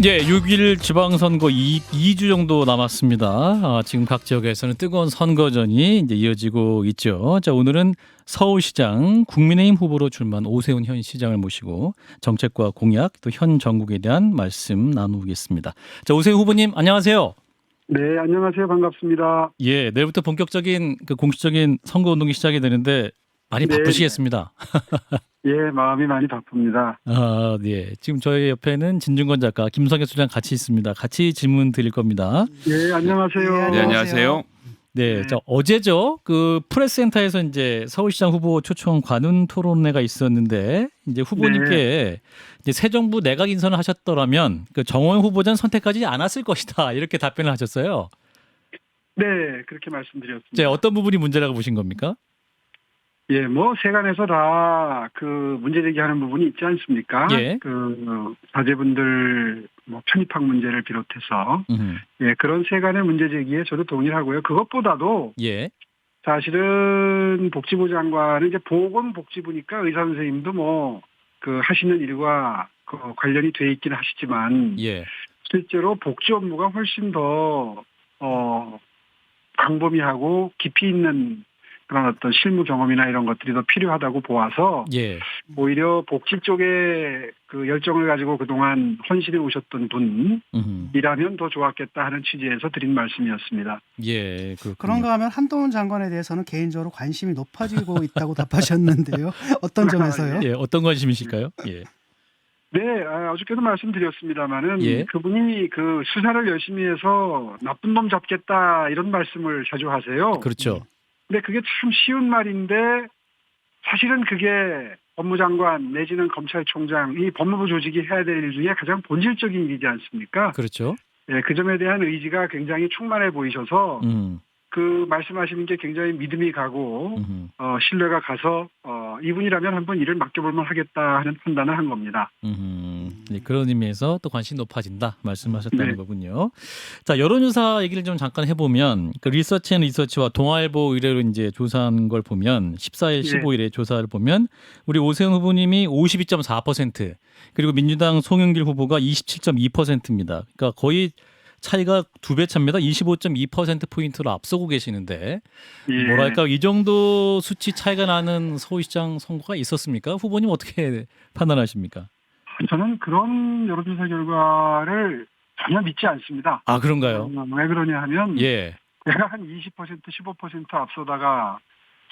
예, 6일 지방선거 2주 정도 남았습니다. 지금 각 지역에서는 뜨거운 선거전이 이제 이어지고 있죠. 자, 오늘은 서울시장 국민의힘 후보로 출마한 오세훈 현 시장을 모시고 정책과 공약 또 현 정국에 대한 말씀 나누겠습니다. 자, 오세훈 후보님 안녕하세요. 네, 안녕하세요. 반갑습니다. 예, 내일부터 본격적인 그 공식적인 선거 운동이 시작이 되는데 많이 네, 바쁘시겠습니다. 예, 마음이 많이 바쁩니다. 예. 지금 저희 옆에는 진중권 작가, 김성애 소장 같이 있습니다. 같이 질문 드릴 겁니다. 예, 안녕하세요. 네, 안녕하세요. 네, 네. 자, 어제죠. 그 프레스센터에서 이제 서울시장 후보 초청 관훈 토론회가 있었는데 이제 후보님께 이제 새 정부 내각 인선을 하셨더라면 그 정호영 후보자는 선택하지 않았을 것이다 이렇게 답변을 하셨어요. 네, 그렇게 말씀드렸습니다. 자, 어떤 부분이 문제라고 보신 겁니까? 예, 뭐 세간에서 다 그 문제 제기하는 부분이 있지 않습니까? 예. 그 자제분들 뭐 편입학 문제를 비롯해서 음흠. 예, 그런 세간의 문제 제기에 저도 동의하고요. 그것보다도 예, 사실은 복지부 장관은 이제 보건복지부니까 의사 선생님도 뭐 그 하시는 일과 그 관련이 돼 있기는 하시지만 예, 실제로 복지 업무가 훨씬 더 광범위하고 깊이 있는 그런 어떤 실무 경험이나 이런 것들이 더 필요하다고 보아서 예. 오히려 복지 쪽에 그 열정을 가지고 그동안 헌신해 오셨던 분이라면 더 좋았겠다 하는 취지에서 드린 말씀이었습니다. 예, 그렇군요. 그런가 하면 한동훈 장관에 대해서는 개인적으로 관심이 높아지고 있다고 답하셨는데요. 어떤 점에서요? 예, 어떤 관심이실까요? 예, 네, 어저께도 말씀드렸습니다마는 예. 그분이 그 수사를 열심히 해서 나쁜 놈 잡겠다 이런 말씀을 자주 하세요. 그렇죠. 근데 그게 참 쉬운 말인데 사실은 그게 법무장관 내지는 검찰총장 이 법무부 조직이 해야 될 일 중에 가장 본질적인 일이지 않습니까? 그렇죠. 예, 그 점에 대한 의지가 굉장히 충만해 보이셔서 그 말씀하시는 게 굉장히 믿음이 가고 신뢰가 가서 이분이라면 한번 일을 맡겨볼만 하겠다 하는 판단을 한 겁니다. 네, 그런 의미에서 또 관심이 높아진다 말씀하셨다는 네. 거군요. 자, 여론조사 얘기를 좀 잠깐 해보면 그 리서치와 동아일보 의뢰로 이제 조사한 걸 보면 14일, 네. 15일에 조사를 보면 우리 오세훈 후보님이 52.4% 그리고 민주당 송영길 후보가 27.2%입니다. 그러니까 거의 차이가 2배 차입니다. 25.2%포인트로 앞서고 계시는데 예. 뭐랄까 이 정도 수치 차이가 나는 서울시장 선거가 있었습니까? 후보님 어떻게 판단하십니까? 저는 그런 여론조사 결과를 전혀 믿지 않습니다. 아, 그런가요? 왜 그러냐 하면 예. 내가 한 20%, 15% 앞서다가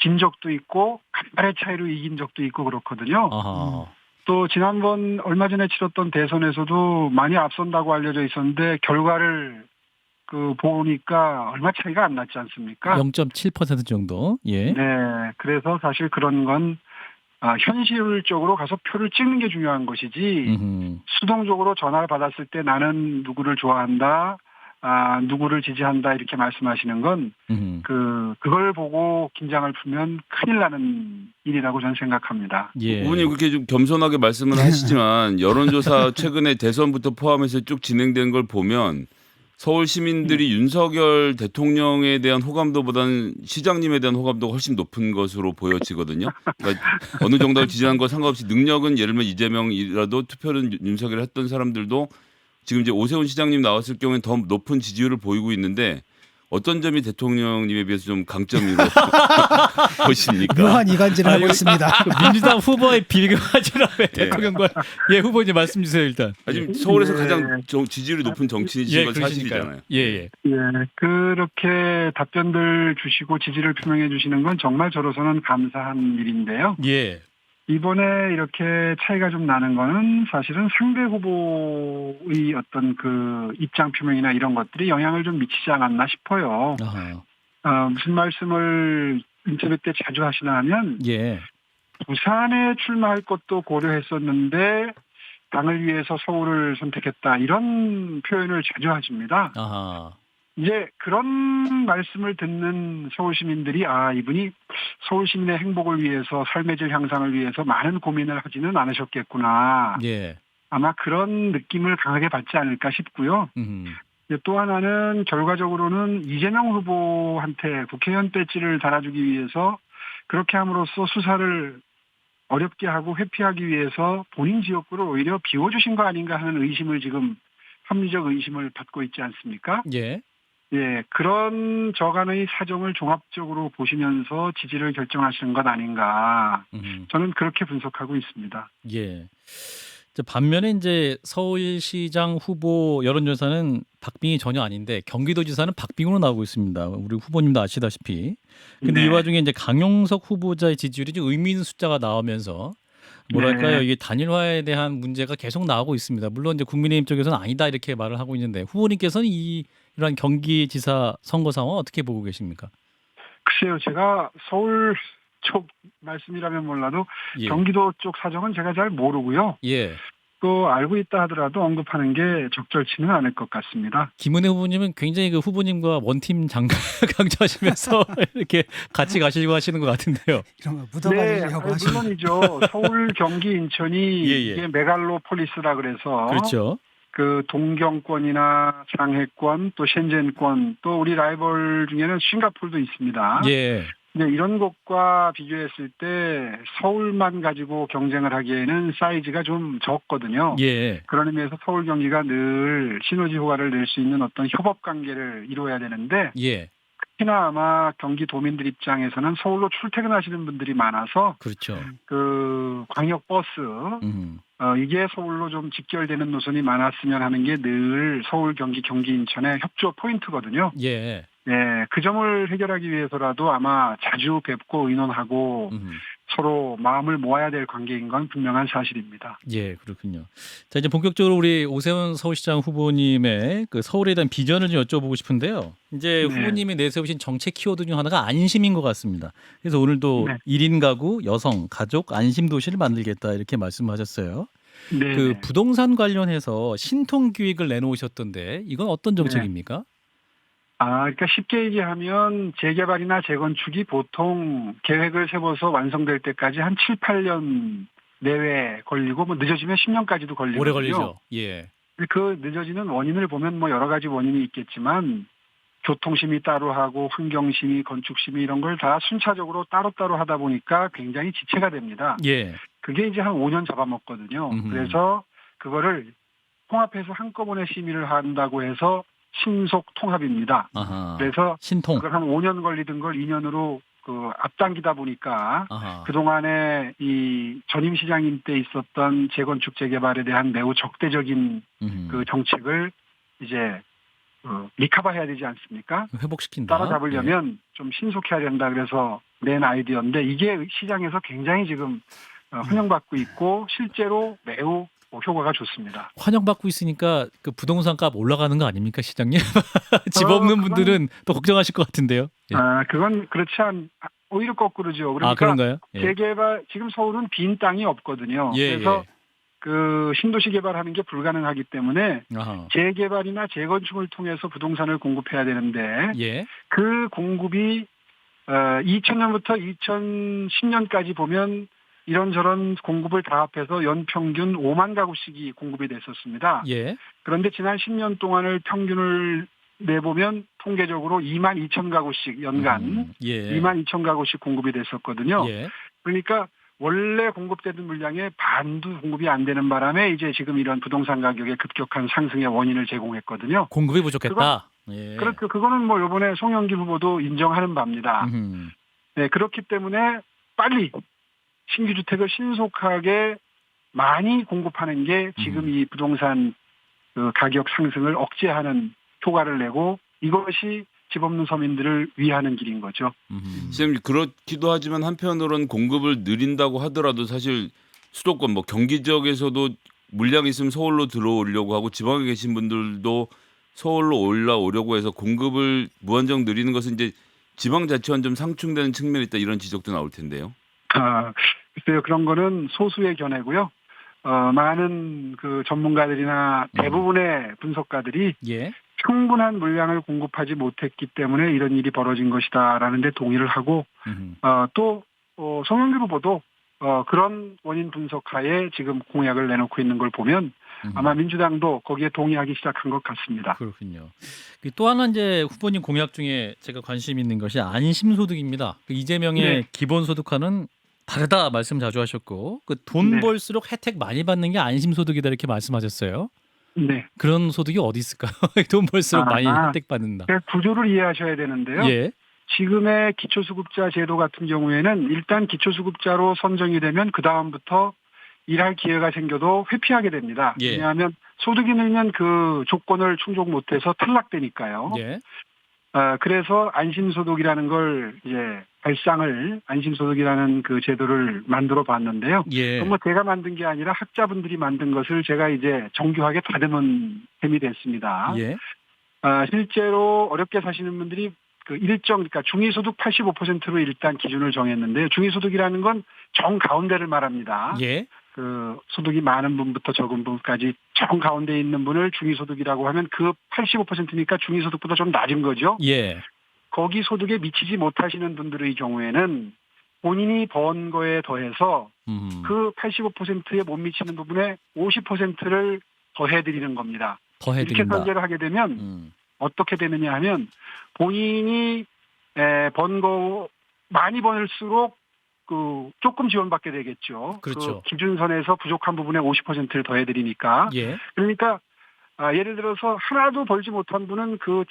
진 적도 있고 간발의 차이로 이긴 적도 있고 그렇거든요. 아하. 또 지난번 얼마 전에 치렀던 대선에서도 많이 앞선다고 알려져 있었는데 결과를 그 보니까 얼마 차이가 안 났지 않습니까? 0.7% 정도. 예. 네, 그래서 사실 그런 건 현실적으로 가서 표를 찍는 게 중요한 것이지 수동적으로 전화를 받았을 때 나는 누구를 좋아한다, 누구를 지지한다 이렇게 말씀하시는 건 그걸 보고 긴장을 풀면 큰일 나는 일이라고 저는 생각합니다. 예. 후보님 그렇게 좀 겸손하게 말씀을 하시지만 여론조사 최근에 대선부터 포함해서 쭉 진행된 걸 보면 서울 시민들이 윤석열 대통령에 대한 호감도보다는 시장님에 대한 호감도가 훨씬 높은 것으로 보여지거든요. 그러니까 어느 정도를 지지하는 거 상관없이 능력은 예를 들면 이재명이라도 투표는 윤석열 했던 사람들도 지금 이제 오세훈 시장님 나왔을 경우에는 더 높은 지지율을 보이고 있는데 어떤 점이 대통령님에 비해서 좀 강점으로 보십니까? 묘한 이간질을 하고 있습니다. 민주당 후보의 비교하지라 대통령과 예 후보님 말씀 주세요 일단. 지금 서울에서 네. 가장 지지율이 높은 정치인이신 건 사실이잖아요. 예. 예, 그렇게 답변들 주시고 지지를 표명해 주시는 건 정말 저로서는 감사한 일인데요. 예. 이번에 이렇게 차이가 좀 나는 거는 사실은 상대 후보의 어떤 그 입장 표명이나 이런 것들이 영향을 좀 미치지 않았나 싶어요. 아하. 무슨 말씀을 인터뷰 때 자주 하시나 하면 예. 부산에 출마할 것도 고려했었는데 당을 위해서 서울을 선택했다 이런 표현을 자주 하십니다. 아하. 이제 그런 말씀을 듣는 서울 시민들이 이분이 서울 시민의 행복을 위해서 삶의 질 향상을 위해서 많은 고민을 하지는 않으셨겠구나. 예. 아마 그런 느낌을 강하게 받지 않을까 싶고요. 또 하나는 결과적으로는 이재명 후보한테 국회의원 배지를 달아주기 위해서 그렇게 함으로써 수사를 어렵게 하고 회피하기 위해서 본인 지역구를 오히려 비워주신 거 아닌가 하는 의심을 지금 합리적 의심을 받고 있지 않습니까? 예. 예, 그런 저간의 사정을 종합적으로 보시면서 지지를 결정하시는 것 아닌가. 저는 그렇게 분석하고 있습니다. 예. 반면에 이제 서울시장 후보 여론조사는 박빙이 전혀 아닌데 경기도지사는 박빙으로 나오고 있습니다. 우리 후보님도 아시다시피. 근데 네. 이 와중에 이제 강용석 후보자의 지지율이 좀 의미 있는 숫자가 나오면서 뭐랄까요, 네. 이게 단일화에 대한 문제가 계속 나오고 있습니다. 물론 이제 국민의힘 쪽에서는 아니다 이렇게 말을 하고 있는데 후보님께서는 이러한 경기지사 선거 상황 어떻게 보고 계십니까? 글쎄요, 제가 서울 쪽 말씀이라면 몰라도 예. 경기도 쪽 사정은 제가 잘 모르고요. 예. 또 알고 있다 하더라도 언급하는 게 적절치는 않을 것 같습니다. 김은혜 후보님은 굉장히 그 후보님과 원팀 강조하시면서 이렇게 같이 가시려고 하시는 것 같은데요. 이런 거 묻어가려고 네, 하시는. 물론이죠. 서울, 경기, 인천이 예, 예. 이게 메갈로폴리스라 그래서 그렇죠. 그 동경권이나 상해권 또 셴젠권 또 우리 라이벌 중에는 싱가포르도 있습니다. 예. 근데 이런 곳과 비교했을 때 서울만 가지고 경쟁을 하기에는 사이즈가 좀 적거든요. 예. 그런 의미에서 서울 경기가 늘 시너지 효과를 낼 수 있는 어떤 협업 관계를 이루어야 되는데 예. 특히나 아마 경기도민들 입장에서는 서울로 출퇴근하시는 분들이 많아서 그렇죠. 그 광역버스 이게 서울로 좀 직결되는 노선이 많았으면 하는 게 늘 서울, 경기, 인천의 협조 포인트거든요. 예. 네, 그 점을 해결하기 위해서라도 아마 자주 뵙고 의논하고 서로 마음을 모아야 될 관계인 건 분명한 사실입니다. 예, 그렇군요. 자, 이제 본격적으로 우리 오세훈 서울시장 후보님의 그 서울에 대한 비전을 좀 여쭤보고 싶은데요. 이제 네. 후보님이 내세우신 정책 키워드 중 하나가 안심인 것 같습니다. 그래서 오늘도 네. 1인 가구, 여성, 가족, 안심 도시를 만들겠다 이렇게 말씀하셨어요. 네. 그 부동산 관련해서 신통 기획을 내놓으셨던데 이건 어떤 정책입니까? 그러니까 쉽게 얘기하면 재개발이나 재건축이 보통 계획을 세워서 완성될 때까지 한 7, 8년 내외 걸리고 뭐 늦어지면 10년까지도 걸리거든요. 오래 걸리죠. 예. 그 늦어지는 원인을 보면 뭐 여러 가지 원인이 있겠지만 교통심의 따로 하고 환경심의, 건축심의 이런 걸 다 순차적으로 따로따로 하다 보니까 굉장히 지체가 됩니다. 예. 그게 이제 한 5년 잡아먹거든요. 그래서 그거를 통합해서 한꺼번에 심의를 한다고 해서 신속 통합입니다. 아하. 그래서 신통. 그걸 한 5년 걸리던 걸 2년으로 그 앞당기다 보니까 아하. 그동안에 이 전임 시장님 때 있었던 재건축 재개발에 대한 매우 적대적인 그 정책을 이제 리커버해야 되지 않습니까? 회복시킨다. 따라잡으려면 좀 신속해야 된다 그래서 낸 아이디어인데 이게 시장에서 굉장히 지금 환영받고 있고 실제로 매우 효과가 좋습니다. 환영받고 있으니까 그 부동산 값 올라가는 거 아닙니까, 시장님? 집 없는 분들은 또 걱정하실 것 같은데요. 예. 그건 그렇지 오히려 거꾸로죠. 그러니까 그런가요? 예. 재개발 지금 서울은 빈 땅이 없거든요. 예, 그래서 예. 그 신도시 개발하는 게 불가능하기 때문에 아하. 재개발이나 재건축을 통해서 부동산을 공급해야 되는데 예. 그 공급이 2000년부터 2010년까지 보면 이런저런 공급을 다 합해서 연평균 5만 가구씩이 공급이 됐었습니다. 예. 그런데 지난 10년 동안을 평균을 내보면 통계적으로 2만 2천 가구씩 연간 예. 2만 2천 가구씩 공급이 됐었거든요. 예. 그러니까 원래 공급되는 물량의 반도 공급이 안 되는 바람에 이제 지금 이런 부동산 가격의 급격한 상승의 원인을 제공했거든요. 공급이 부족했다. 예. 그렇죠. 그거는 뭐 이번에 송영길 후보도 인정하는 바입니다. 네, 그렇기 때문에 빨리 신규 주택을 신속하게 많이 공급하는 게 지금 이 부동산 그 가격 상승을 억제하는 효과를 내고 이것이 집 없는 서민들을 위하는 길인 거죠. 선생님 그렇기도 하지만 한편으로는 공급을 늘린다고 하더라도 사실 수도권 뭐 경기 지역에서도 물량이 있으면 서울로 들어오려고 하고 지방에 계신 분들도 서울로 올라오려고 해서 공급을 무한정 늘리는 것은 이제 지방자치와는 좀 상충되는 측면이 있다 이런 지적도 나올 텐데요. 글쎄요, 그런 거는 소수의 견해고요. 많은 그 전문가들이나 대부분의 분석가들이 예. 충분한 물량을 공급하지 못했기 때문에 이런 일이 벌어진 것이다라는 데 동의를 하고 또 송영길 후보도 그런 원인 분석하에 지금 공약을 내놓고 있는 걸 보면 아마 민주당도 거기에 동의하기 시작한 것 같습니다. 그렇군요. 또 하나 이제 후보님 공약 중에 제가 관심 있는 것이 안심소득입니다. 이재명의 네. 기본소득과는 다르다 말씀 자주 하셨고 그 돈 네. 벌수록 혜택 많이 받는 게 안심소득이다 이렇게 말씀하셨어요. 네. 그런 소득이 어디 있을까요? 돈 벌수록 많이 아. 혜택받는다. 그 구조를 이해하셔야 되는데요. 예. 지금의 기초수급자 제도 같은 경우에는 일단 기초수급자로 선정이 되면 그 다음부터 일할 기회가 생겨도 회피하게 됩니다. 예. 왜냐하면 소득이 늘면 그 조건을 충족 못해서 탈락되니까요. 예. 그래서 안심소득이라는 걸 이제 안심소득이라는 그 제도를 만들어 봤는데요. 예. 그건 뭐 제가 만든 게 아니라 학자분들이 만든 것을 제가 이제 정교하게 다듬은 셈이 됐습니다. 예. 실제로 어렵게 사시는 분들이 그 그러니까 중위소득 85%로 일단 기준을 정했는데요. 중위소득이라는 건 정 가운데를 말합니다. 예. 그 소득이 많은 분부터 적은 분까지 정 가운데 있는 분을 중위소득이라고 하면 그 85%니까 중위소득보다 좀 낮은 거죠. 예. 거기 소득에 미치지 못하시는 분들의 경우에는 본인이 번 거에 더해서 그 85%에 못 미치는 부분에 50%를 더해드리는 겁니다. 더 이렇게 해드린다. 설계를 하게 되면 어떻게 되느냐 하면 본인이 번 거 많이 벌수록 그 조금 지원받게 되겠죠. 그렇죠. 그 기준선에서 부족한 부분에 50%를 더해드리니까. 예. 그러니까 예를 들어서 하나도 벌지 못한 분은 그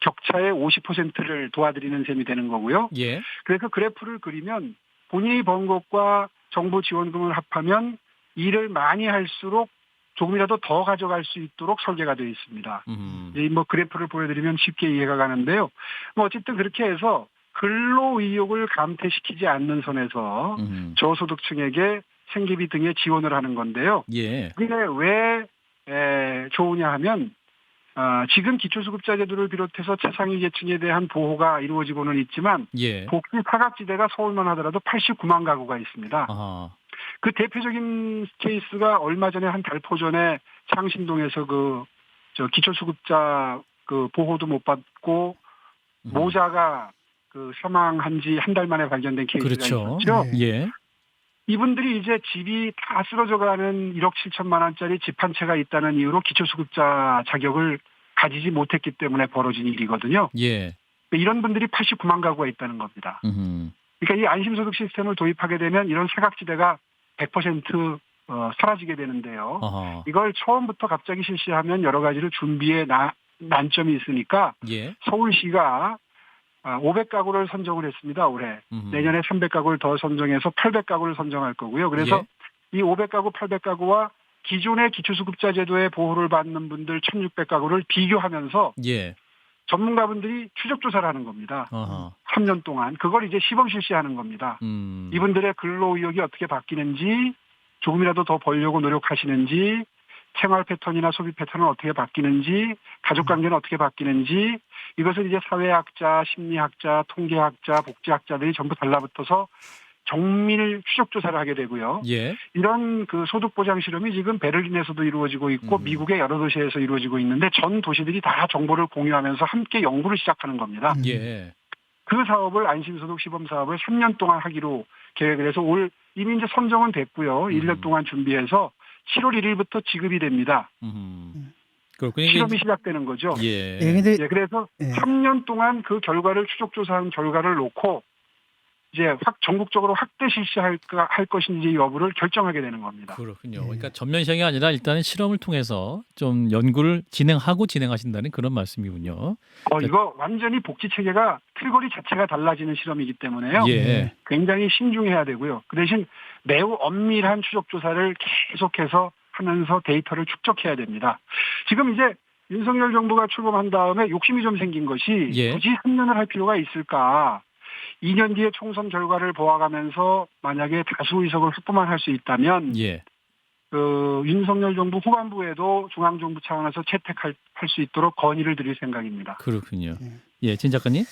격차의 50%를 도와드리는 셈이 되는 거고요. 예. 그래서 그래프를 그리면 본인이 번 것과 정부 지원금을 합하면 일을 많이 할수록 조금이라도 더 가져갈 수 있도록 설계가 되어 있습니다. 뭐 그래프를 보여드리면 쉽게 이해가 가는데요. 뭐 어쨌든 그렇게 해서 근로 의욕을 감퇴시키지 않는 선에서 저소득층에게 생계비 등의 지원을 하는 건데요. 예. 그게 왜 좋으냐 하면 지금 기초수급자 제도를 비롯해서 최상위 계층에 대한 보호가 이루어지고는 있지만 예. 복지 사각지대가 서울만 하더라도 89만 가구가 있습니다. 아하. 그 대표적인 케이스가 얼마 전에 한 달포 전에 창신동에서 기초수급자 그 보호도 못 받고 모자가 그 사망한 지 한 달 만에 발견된 케이스가 그렇죠. 있었죠. 예. 이분들이 이제 집이 다 쓰러져가는 1억 7천만 원짜리 집 한 채가 있다는 이유로 기초수급자 자격을 가지지 못했기 때문에 벌어진 일이거든요. 예. 이런 분들이 89만 가구가 있다는 겁니다. 그러니까 이 안심소득 시스템을 도입하게 되면 이런 사각지대가 100% 사라지게 되는데요. 아하. 이걸 처음부터 갑자기 실시하면 여러 가지로 준비에 난점이 있으니까 예. 서울시가 500가구를 선정을 했습니다. 올해. 내년에 300가구를 더 선정해서 800가구를 선정할 거고요. 그래서 이 500가구, 800가구와 기존의 기초수급자 제도의 보호를 받는 분들 1,600가구를 비교하면서 예. 전문가분들이 추적조사를 하는 겁니다. 아하. 3년 동안. 그걸 이제 시범 실시하는 겁니다. 이분들의 근로 의욕이 어떻게 바뀌는지, 조금이라도 더 벌려고 노력하시는지, 생활 패턴이나 소비 패턴은 어떻게 바뀌는지, 가족 관계는 어떻게 바뀌는지, 이것을 이제 사회학자, 심리학자, 통계학자, 복지학자들이 전부 달라붙어서 정밀 추적 조사를 하게 되고요. 예. 이런 그 소득 보장 실험이 지금 베를린에서도 이루어지고 있고 미국의 여러 도시에서 이루어지고 있는데 전 도시들이 다 정보를 공유하면서 함께 연구를 시작하는 겁니다. 예. 그 사업을 안심소득 시범 사업을 3년 동안 하기로 계획을 해서 이미 이제 선정은 됐고요. 1년 동안 준비해서 7월 1일부터 지급이 됩니다. 그렇군요. 실험이 시작되는 거죠. 예. 근데 그래서 3년 동안 그 결과를 추적조사한 결과를 놓고 이제 전국적으로 확대 실시할 것인지 여부를 결정하게 되는 겁니다. 그렇군요. 그러니까 전면 시행이 아니라 일단은 실험을 통해서 좀 연구를 진행하신다는 그런 말씀이군요. 이거 완전히 복지 체계가 틀거리 자체가 달라지는 실험이기 때문에요. 예. 굉장히 신중해야 되고요. 그 대신 매우 엄밀한 추적 조사를 계속해서 하면서 데이터를 축적해야 됩니다. 지금 이제 윤석열 정부가 출범한 다음에 욕심이 좀 생긴 것이 굳이 3년을 할 필요가 있을까? 2년 뒤에 총선 결과를 보아가면서 만약에 다수 의석을 확보만 할 수 있다면 그 윤석열 정부 후반부에도 중앙정부 차원에서 채택할 수 있도록 건의를 드릴 생각입니다. 그렇군요. 예, 진 작가님.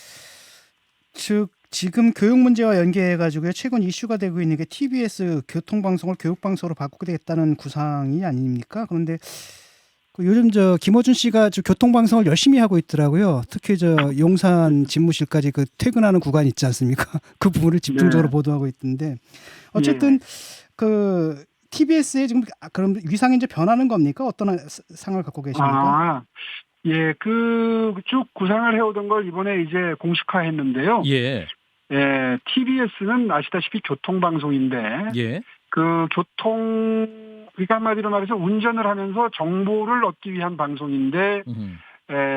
즉 지금 교육 문제와 연계해가지고 최근 이슈가 되고 있는 게 TBS 교통방송을 교육방송으로 바꾸겠다는 구상이 아닙니까? 그런데 요즘 김어준 씨가 교통방송을 열심히 하고 있더라고요. 특히 용산 집무실까지 그 퇴근하는 구간 있지 않습니까? 그 부분을 집중적으로 보도하고 있던데 어쨌든 그 TBS에 지금 그럼 위상이 이제 변하는 겁니까? 어떤 상을 갖고 계십니까? 예, 쭉 구상을 해오던 걸 이번에 이제 공식화했는데요. 예. TBS는 아시다시피 교통방송인데 그 교통 그러니까 한마디로 말해서 운전을 하면서 정보를 얻기 위한 방송인데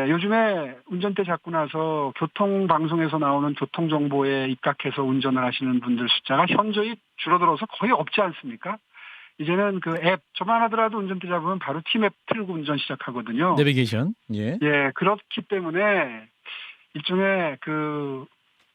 요즘에 운전대 잡고 나서 교통방송에서 나오는 교통정보에 입각해서 운전을 하시는 분들 숫자가 현저히 줄어들어서 거의 없지 않습니까? 이제는 그 앱, 저만 하더라도 운전대 잡으면 바로 팀앱 틀고 운전 시작하거든요. 내비게이션. 예. 예, 그렇기 때문에 일종의 그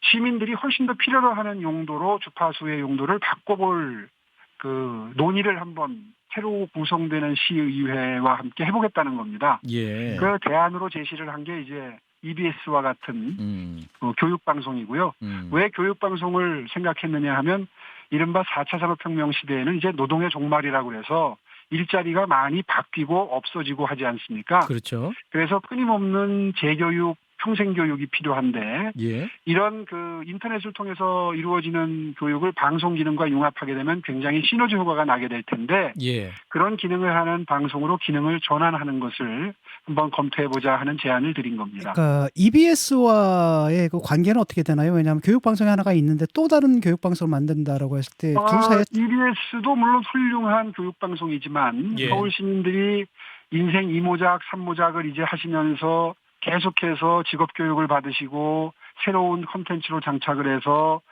시민들이 훨씬 더 필요로 하는 용도로 주파수의 용도를 바꿔볼 그 논의를 한번 새로 구성되는 시의회와 함께 해보겠다는 겁니다. 예. 그 대안으로 제시를 한 게 이제 EBS와 같은 교육방송이고요. 왜 교육방송을 생각했느냐 하면 이른바 4차 산업혁명 시대에는 이제 노동의 종말이라고 해서 일자리가 많이 바뀌고 없어지고 하지 않습니까? 그렇죠. 그래서 끊임없는 재교육, 평생교육이 필요한데 예. 이런 그 인터넷을 통해서 이루어지는 교육을 방송 기능과 융합하게 되면 굉장히 시너지 효과가 나게 될 텐데 예. 그런 기능을 하는 방송으로 기능을 전환하는 것을 한번 검토해보자 하는 제안을 드린 겁니다. 그러니까 EBS와의 그 관계는 어떻게 되나요? 왜냐하면 교육 방송이 하나가 있는데 또 다른 교육 방송을 만든다라고 했을 때 둘 사이에 EBS도 물론 훌륭한 교육 방송이지만 예. 서울 시민들이 인생 2모작, 3모작을 이제 하시면서 계속해서 직업 교육을 받으시고 새로운 콘텐츠로 장착을 해서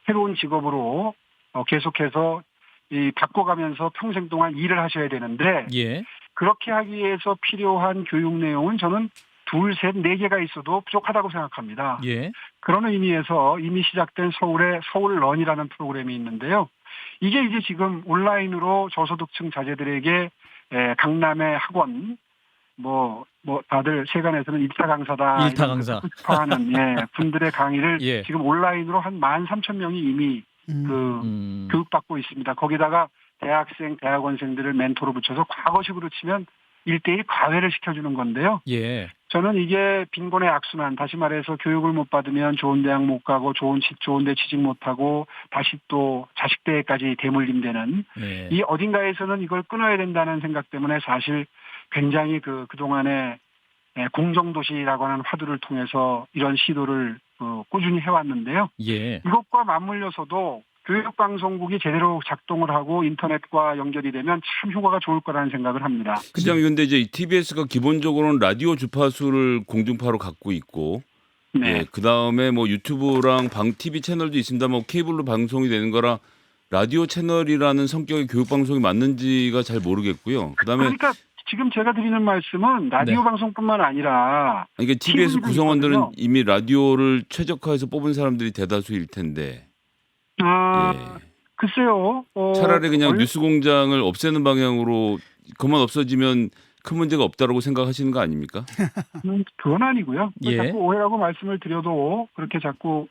새로운 직업으로 계속해서 바꿔가면서 평생 동안 일을 하셔야 되는데 예. 그렇게 하기 위해서 필요한 교육 내용은 저는 2, 3, 4개가 있어도 부족하다고 생각합니다. 예. 그런 의미에서 이미 시작된 서울의 서울런이라는 프로그램이 있는데요. 이게 이제 지금 온라인으로 저소득층 자제들에게 강남의 학원 다들 세간에서는 일타 강사다. 일타 강사. 하는 분들의 강의를 예. 지금 온라인으로 한 13,000명이 이미 교육받고 있습니다. 거기다가 대학생, 대학원생들을 멘토로 붙여서 과거식으로 치면 1대1 과외를 시켜주는 건데요. 예. 저는 이게 빈곤의 악순환, 다시 말해서 교육을 못 받으면 좋은 대학 못 가고 좋은 데 취직 못하고 다시 또 자식 대회까지 대물림되는 예. 이 어딘가에서는 이걸 끊어야 된다는 생각 때문에 사실 굉장히 그동안에 공정도시라고 하는 화두를 통해서 이런 시도를 꾸준히 해왔는데요. 예. 이것과 맞물려서도 교육방송국이 제대로 작동을 하고 인터넷과 연결이 되면 참 효과가 좋을 거라는 생각을 합니다. 시장님 근데 이제 TBS가 기본적으로는 라디오 주파수를 공중파로 갖고 있고 네. 예, 그다음에 뭐 유튜브랑 TV 채널도 있습니다. 뭐 케이블로 방송이 되는 거라 라디오 채널이라는 성격의 교육 방송이 맞는지가 잘 모르겠고요. 그다음에 그러니까 지금 제가 드리는 말씀은 라디오 네. 방송뿐만 아니라 그러니까 TBS TV도 구성원들은 있거든요. 이미 라디오를 최적화해서 뽑은 사람들이 대다수일 텐데 예. 글쎄요. 차라리 그냥 뉴스공장을 없애는 방향으로 그만 없어지면 큰 문제가 없다라고 생각하시는 거 아닙니까? 그건 아니고요. 예. 자꾸 오해라고 말씀을 드려도 그렇게 자꾸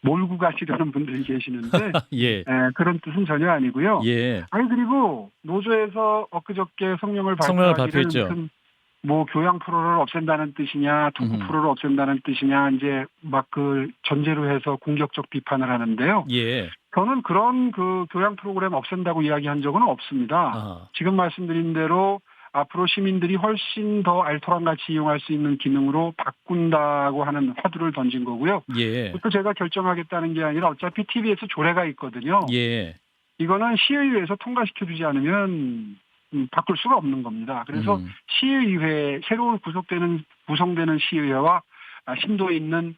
몰고 가시려는 분들이 계시는데 예. 그런 뜻은 전혀 아니고요. 예. 아니 그리고 노조에서 엊그저께 성명을 성명을 발표하기를 발표했죠. 무슨 뭐 교양 프로를 없앤다는 뜻이냐, 토크 프로를 없앤다는 뜻이냐 이제 막 전제로 해서 공격적 비판을 하는데요. 예. 저는 그런 교양 프로그램 없앤다고 이야기한 적은 없습니다. 아하. 지금 지금 말씀드린 대로 앞으로 시민들이 훨씬 더 알토란같이 이용할 수 있는 기능으로 바꾼다고 하는 화두를 던진 거고요. 예. 그것도 제가 결정하겠다는 게 아니라 어차피 TBS 조례가 있거든요. 예. 이거는 시의회에서 통과시켜주지 않으면 바꿀 수가 없는 겁니다. 그래서 시의회, 새로 구성되는 시의회와 심도 있는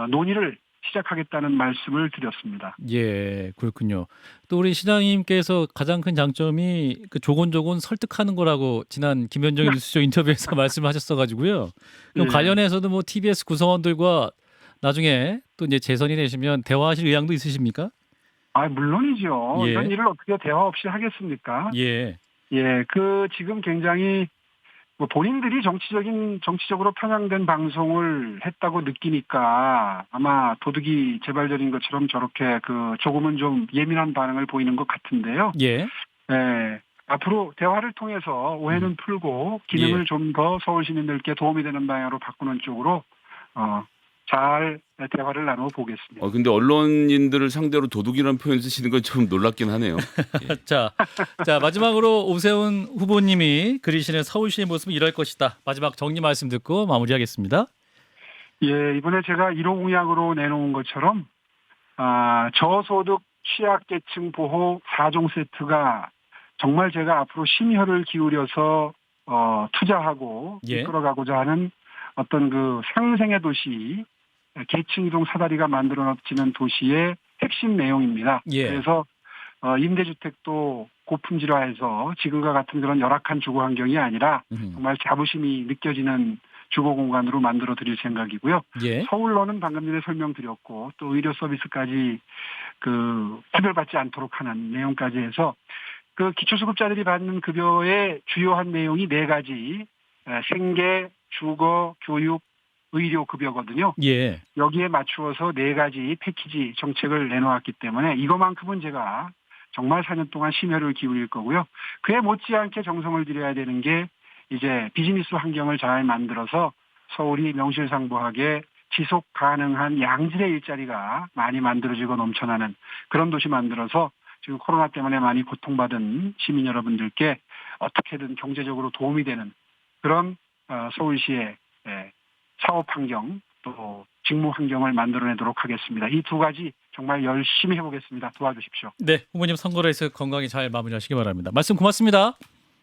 논의를 시작하겠다는 말씀을 드렸습니다. 예, 그렇군요. 또 우리 시장님께서 가장 큰 장점이 조곤조곤 설득하는 거라고 지난 김현정 뉴스쇼 인터뷰에서 말씀하셨어가지고요. 그럼 예. 관련해서도 뭐 TBS 구성원들과 나중에 또 이제 재선이 되시면 대화하실 의향도 있으십니까? 물론이죠. 예. 이런 일을 어떻게 대화 없이 하겠습니까? 예, 예, 지금 굉장히 본인들이 정치적으로 편향된 방송을 했다고 느끼니까 아마 도둑이 재발견인 것처럼 저렇게 조금은 좀 예민한 반응을 보이는 것 같은데요. 예, 예, 앞으로 대화를 통해서 오해는 풀고 기능을 예. 좀 더 서울 시민들께 도움이 되는 방향으로 바꾸는 쪽으로 잘 대화를 나눠 보겠습니다. 근데 언론인들을 상대로 도둑이라는 표현 쓰시는 건 좀 놀랍긴 하네요. 예. 자, 마지막으로 오세훈 후보님이 그리시는 서울시의 모습은 이럴 것이다. 마지막 정리 말씀 듣고 마무리하겠습니다. 예, 이번에 제가 1호 공약으로 내놓은 것처럼 저소득 취약계층 보호 4종 세트가 정말 제가 앞으로 심혈을 기울여서 투자하고 예. 이끌어가고자 하는 어떤 그 상생의 도시, 계층 이동 사다리가 만들어지는 도시의 핵심 내용입니다. 예. 그래서 임대주택도 고품질화해서 지금과 같은 그런 열악한 주거 환경이 아니라 정말 자부심이 느껴지는 주거 공간으로 만들어 드릴 생각이고요. 예. 서울로는 방금 전에 설명드렸고 또 의료 서비스까지 그 구별받지 않도록 하는 내용까지 해서 그 기초수급자들이 받는 급여의 주요한 내용이 4가지 생계, 주거, 교육, 의료 급여거든요. 예. 여기에 맞추어서 4가지 패키지 정책을 내놓았기 때문에 이거만큼은 제가 정말 4년 동안 심혈을 기울일 거고요. 그에 못지않게 정성을 들여야 되는 게 이제 비즈니스 환경을 잘 만들어서 서울이 명실상부하게 지속 가능한 양질의 일자리가 많이 만들어지고 넘쳐나는 그런 도시 만들어서 지금 코로나 때문에 많이 고통받은 시민 여러분들께 어떻게든 경제적으로 도움이 되는 그런 서울시의 사업 환경 또 직무 환경을 만들어내도록 하겠습니다. 이 2가지 정말 열심히 해보겠습니다. 도와주십시오. 네, 후보님 선거에서 건강히 잘 마무리하시기 바랍니다. 말씀 고맙습니다.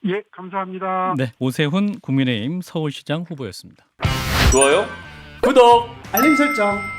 예, 감사합니다. 네, 오세훈 국민의힘 서울시장 후보였습니다. 좋아요? 구독! 알림 설정.